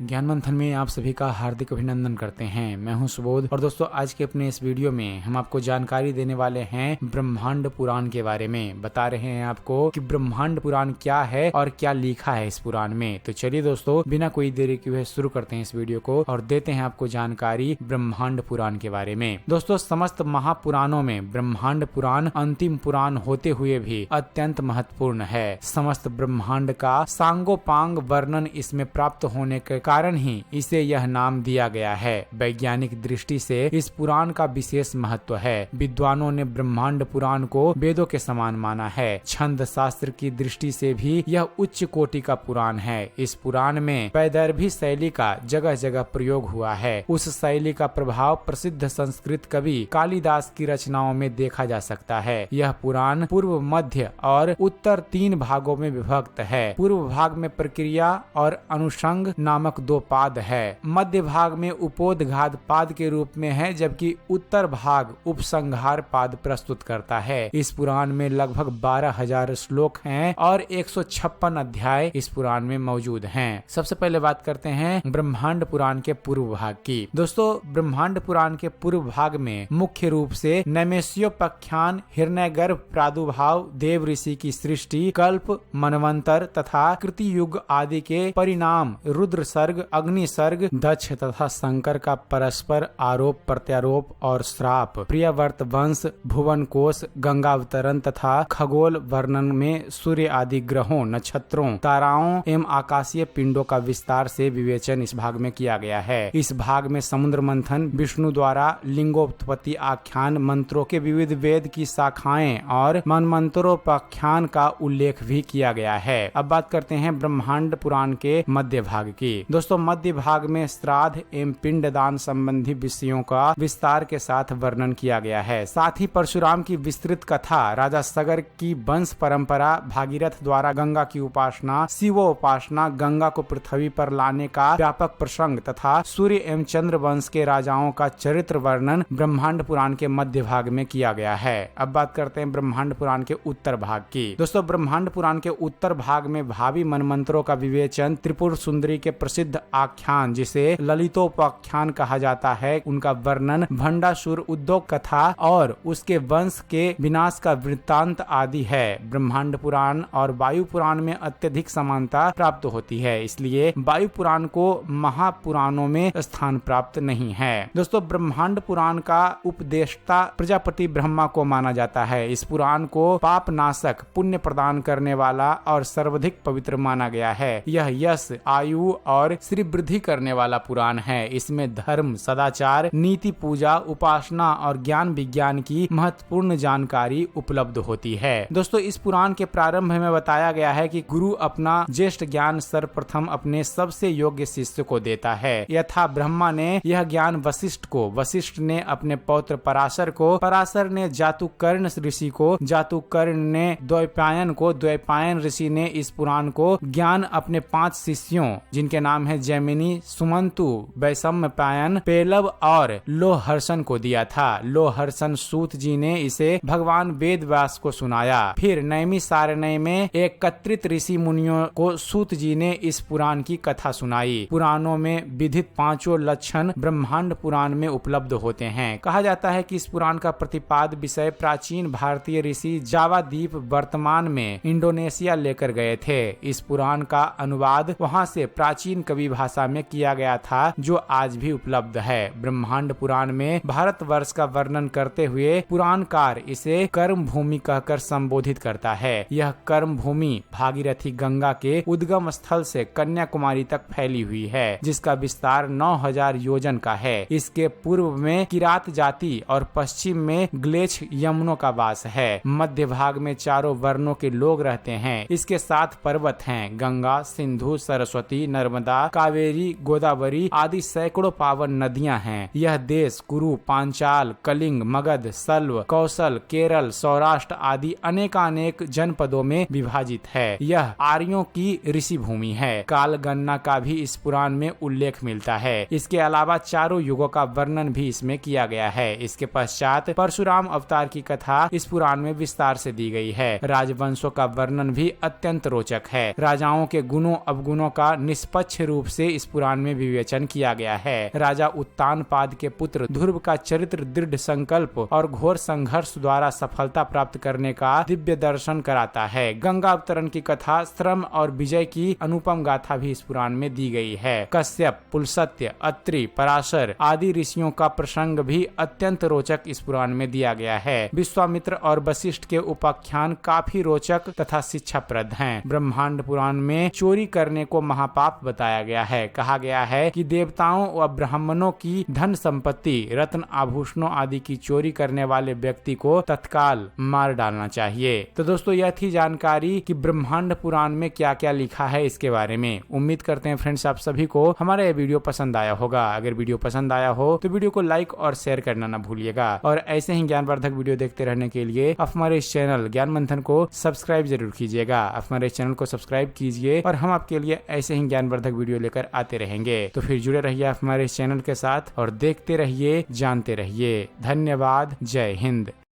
ज्ञान मंथन में आप सभी का हार्दिक अभिनंदन करते हैं। मैं हूं सुबोध और दोस्तों आज के अपने इस वीडियो में हम आपको जानकारी देने वाले हैं ब्रह्मांड पुराण के बारे में। बता रहे हैं आपको कि ब्रह्मांड पुराण क्या है और क्या लिखा है इस पुराण में। तो चलिए दोस्तों बिना कोई देरी किए शुरू करते हैं इस वीडियो को और देते हैं आपको जानकारी ब्रह्मांड पुराण के बारे में। दोस्तों समस्त महापुराणों में ब्रह्मांड पुराण अंतिम पुराण होते हुए भी अत्यंत महत्वपूर्ण है। समस्त ब्रह्मांड का सांगोपांग वर्णन इसमें प्राप्त होने के कारण ही इसे यह नाम दिया गया है। वैज्ञानिक दृष्टि से इस पुराण का विशेष महत्व है। विद्वानों ने ब्रह्मांड पुराण को वेदों के समान माना है। छंद शास्त्र की दृष्टि से भी यह उच्च कोटि का पुराण है। इस पुराण में वैदर्भी शैली का जगह जगह प्रयोग हुआ है। उस शैली का प्रभाव प्रसिद्ध संस्कृत कवि कालिदास की रचनाओं में देखा जा सकता है। यह पुराण पूर्व, मध्य और उत्तर 3 भागों में विभक्त है। पूर्व भाग में प्रक्रिया और अनुषंग नामक 2 पाद है। मध्य भाग में उपोदघात पाद के रूप में है, जबकि उत्तर भाग उपसंहार पाद प्रस्तुत करता है। इस पुराण में लगभग 12,000 श्लोक हैं और 156 अध्याय इस पुराण में मौजूद हैं। सबसे पहले बात करते हैं ब्रह्मांड पुराण के पूर्व भाग की। दोस्तों ब्रह्मांड पुराण के पूर्व भाग में मुख्य रूप से नैमिषोपाख्यान, हिरण्यगर्भ प्रादुर्भाव, देव ऋषि की सृष्टि, कल्प, मनवंतर तथा कृति युग आदि के परिणाम, रुद्र सर्ग, अग्नि सर्ग, दक्ष तथा शंकर का परस्पर आरोप प्रत्यारोप और श्राप, प्रियव्रत वंश, भुवन कोश, गंगावतरण तथा खगोल वर्णन में सूर्य आदि ग्रहों, नक्षत्रों, ताराओं एवं आकाशीय पिंडों का विस्तार से विवेचन इस भाग में किया गया है। इस भाग में समुद्र मंथन, विष्णु द्वारा लिंगोत्पत्ति आख्यान, मंत्रों के विविध वेद की शाखाएं और मनमंत्रोपाख्यान का उल्लेख भी किया गया है। अब बात करते हैं ब्रह्मांड पुराण के मध्य भाग की। दोस्तों मध्य भाग में श्राद्ध एवं पिंडदान संबंधी विषयों का विस्तार के साथ वर्णन किया गया है। साथ ही परशुराम की विस्तृत कथा, राजा सगर की वंश परंपरा, भागीरथ द्वारा गंगा की उपासना, शिवोपासना, गंगा को पृथ्वी पर लाने का व्यापक प्रसंग तथा सूर्य एवं चंद्र वंश के राजाओं का चरित्र वर्णन ब्रह्मांड पुराण के मध्य भाग में किया गया है। अब बात करते हैं ब्रह्मांड पुराण के उत्तर भाग की। दोस्तों ब्रह्मांड पुराण के उत्तर भाग में भावी मनमंत्रों का विवेचन, त्रिपुर सुंदरी के प्रसिद्ध आख्यान जिसे ललितोपाख्यान कहा जाता है, उनका वर्णन, भंडासुर उद्योग कथा और उसके वंश के विनाश का वृत्तांत आदि है। ब्रह्मांड पुराण और वायु पुराण में अत्यधिक समानता प्राप्त होती है, इसलिए वायु पुराण को महापुराणों में स्थान प्राप्त नहीं है। दोस्तों ब्रह्मांड पुराण का उपदेष्टा प्रजापति ब्रह्मा को माना जाता है। इस पुराण को पाप नाशक, पुण्य प्रदान करने वाला और सर्वाधिक पवित्र माना गया है। यह यश, आयु और श्री वृद्धि करने वाला पुराण है। इसमें धर्म, सदाचार, नीति, पूजा, उपासना और ज्ञान विज्ञान की महत्वपूर्ण जानकारी उपलब्ध होती है। दोस्तों इस पुराण के प्रारंभ में बताया गया है कि गुरु अपना ज्येष्ठ ज्ञान सर्वप्रथम अपने सबसे योग्य शिष्य को देता है। यथा ब्रह्मा ने यह ज्ञान वशिष्ठ को, वशिष्ठ ने अपने पौत्र पराशर को, पराशर ने जातुकर्ण ऋषि को, जातुकर्ण ने द्वैपायन को, द्वैपायन ऋषि ने इस पुराण को ज्ञान अपने 5 शिष्यों जिनके नाम है जैमिनी, सुमंतु, वैशम्पायन, पेलव और लोहर्षण को दिया था। लोहर्षण सूत जी ने इसे भगवान वेद व्यास को सुनाया। फिर नैमिषारण्य में एकत्रित ऋषि मुनियों को सूत जी ने इस पुराण की कथा सुनाई। पुराणों में विधित 5 लक्षण ब्रह्मांड पुराण में उपलब्ध होते हैं। कहा जाता है कि इस पुराण का प्रतिपाद विषय प्राचीन भारतीय ऋषि जावा द्वीप वर्तमान में इंडोनेशिया लेकर गए थे। इस पुराण का अनुवाद वहां से प्राचीन कवि भाषा में किया गया था, जो आज भी उपलब्ध है। ब्रह्मांड पुराण में भारतवर्ष का वर्णन करते हुए पुराणकार इसे कर्म भूमि कहकर संबोधित करता है। यह कर्म भूमि भागीरथी गंगा के उद्गम स्थल से कन्याकुमारी तक फैली हुई है, जिसका विस्तार 9,000 योजन का है। इसके पूर्व में किरात जाति और पश्चिम में ग्लेच यमुनों का वास है। मध्य भाग में चारों वर्णों के लोग रहते हैं। इसके 7 पर्वत हैं, गंगा, सिंधु, सरस्वती, नर्मदा, कावेरी, गोदावरी आदि सैकड़ों पावन नदियां हैं। यह देश कुरु, पांचाल, कलिंग, मगध, सल्व, कौशल, केरल, सौराष्ट्र आदि अनेकानेक जनपदों में विभाजित है। यह आर्यों की ऋषि भूमि है। काल गणना का भी इस पुराण में उल्लेख मिलता है। इसके अलावा चारों युगों का वर्णन भी इसमें किया गया है। इसके पश्चात परशुराम अवतार की कथा इस पुराण में विस्तार से दी गई है। राजवंशों का वर्णन भी अत्यंत रोचक है। राजाओं के गुणों अवगुणों का निष्पक्ष रूप रूप से इस पुराण में विवेचन किया गया है। राजा उत्तानपाद के पुत्र ध्रुव का चरित्र दृढ़ संकल्प और घोर संघर्ष द्वारा सफलता प्राप्त करने का दिव्य दर्शन कराता है। गंगा अवतरण की कथा, श्रम और विजय की अनुपम गाथा भी इस पुराण में दी गई है। कश्यप, पुलस्त्य, अत्रि, पराशर आदि ऋषियों का प्रसंग भी अत्यंत रोचक इस पुराण में दिया गया है। विश्वामित्र और वशिष्ठ के उपाख्यान काफी रोचक तथा शिक्षाप्रद हैं। ब्रह्मांड पुराण में चोरी करने को महापाप बताया गया है। कहा गया है कि देवताओं व ब्राह्मणों की धन संपत्ति, रत्न आभूषणों आदि की चोरी करने वाले व्यक्ति को तत्काल मार डालना चाहिए। तो दोस्तों यह थी जानकारी कि ब्रह्मांड पुराण में क्या क्या लिखा है इसके बारे में। उम्मीद करते हैं फ्रेंड्स आप सभी को हमारा यह वीडियो पसंद आया होगा। अगर वीडियो पसंद आया हो तो वीडियो को लाइक और शेयर करना ना भूलिएगा। और ऐसे ही ज्ञानवर्धक वीडियो देखते रहने के लिए आप हमारे इस चैनल ज्ञान मंथन को सब्सक्राइब जरूर कीजिएगा। आप हमारे चैनल को सब्सक्राइब कीजिए और हम आपके लिए ऐसे ही ज्ञानवर्धक वीडियो लेकर आते रहेंगे। तो फिर जुड़े रहिए आप हमारे इस चैनल के साथ और देखते रहिए, जानते रहिए। धन्यवाद। जय हिंद।